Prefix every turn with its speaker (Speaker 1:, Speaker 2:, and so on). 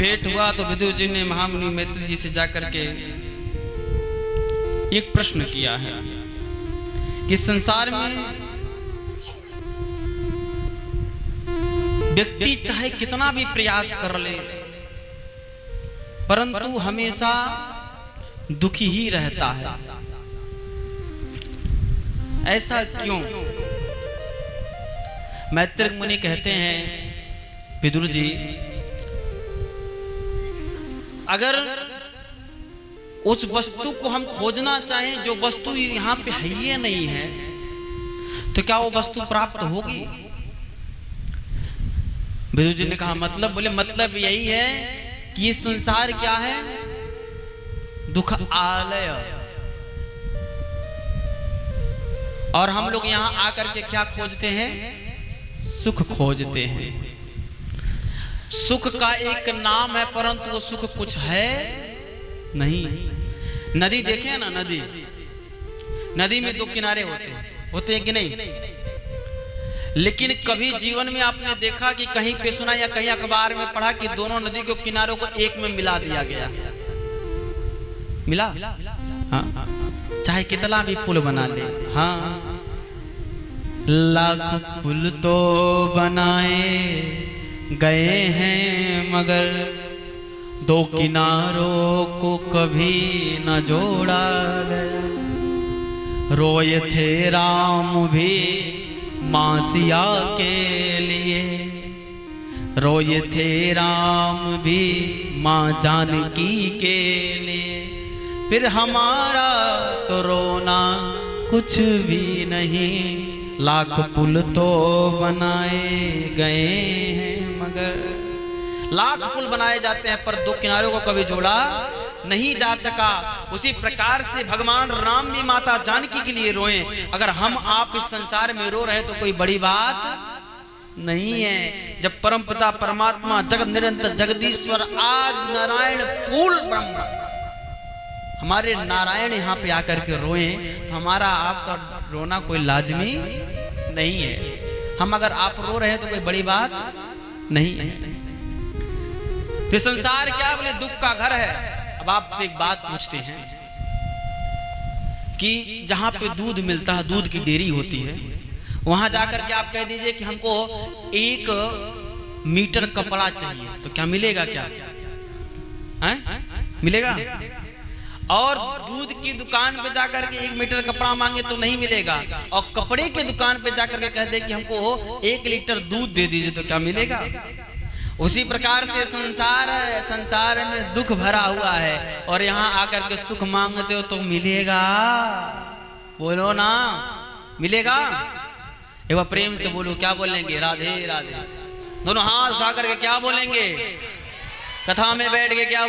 Speaker 1: भेंट हुआ तो विदुर जी ने महामुनि मैत्री जी से जाकर के एक प्रश्न किया है कि संसार में व्यक्ति चाहे कितना भी प्रयास कर ले परंतु हमेशा दुखी ही रहता है, ऐसा क्यों? मैत्रेय मुनि कहते हैं विदुर जी, अगर उस वस्तु को हम खोजना चाहें जो वस्तु यहां पे है ही नहीं है, तो क्या वो वस्तु प्राप्त होगी? विदुर जी ने कहा मतलब, बोले मतलब यही है कि ये संसार क्या है? दुख आलय। और हम लोग यहां आकर के क्या खोजते हैं? सुख खोजते हैं। सुख का एक नाम है परंतु वो सुख कुछ है नहीं। नदी देखें ना, नदी में दो किनारे होते हैं कि नहीं? लेकिन कभी जीवन में आपने देखा कि कहीं पे सुना या कहीं अखबार में पढ़ा कि दोनों नदी के किनारों को एक में मिला दिया गया? मिला? हाँ, चाहे कितना भी पुल बना ले। हाँ, लाख पुल तो बनाए गए हैं मगर दो किनारों को कभी न जोड़ा गया। रोए थे राम भी मां सिया के लिए, रोए थे राम भी मां जानकी के लिए, फिर हमारा तो रोना कुछ भी नहीं। लाख पुल तो बनाए गए हैं मगर, लाख पुल बनाए जाते हैं पर दो किनारों को कभी जोड़ा नहीं जा सका। उसी प्रकार से भगवान राम भी माता जानकी के लिए रोए। अगर हम आप इस संसार में रो रहे तो कोई बड़ी बात नहीं है। जब परमपिता परमात्मा जगत निरंतर जगदीश्वर आदि नारायण पूर्ण ब्रह्म हमारे नारायण यहाँ पे आकर के रोए तो हमारा आपका रोना कोई लाजमी नहीं है। हम अगर आप रो रहे हैं तो कोई बड़ी बात नहीं है। तो संसार क्या, बोले दुख का घर है। अब आपसे एक बात पूछते हैं कि जहां पे दूध मिलता है, दूध की डेयरी होती है, वहां जाकर के आप कह दीजिए कि हमको 1 मीटर कपड़ा चाहिए, तो क्या मिलेगा? क्या मिलेगा? और दूध की दुकान पे जाकर के 1 मीटर कपड़ा मांगे तो नहीं मिलेगा। और कपड़े की दुकान पे जाकर के कह दे कि हमको 1 लीटर दूध दे दीजिए, तो क्या मिलेगा? उसी प्रकार से संसार है, संसार में दुख भरा हुआ है और यहाँ आकर के सुख मांगते हो तो मिलेगा? बोलो ना, मिलेगा? एक बार प्रेम से बोलो, क्या बोलेंगे? राधे राधे। दोनों हाथ उठा करके क्या बोलेंगे? कथा में बैठ के क्या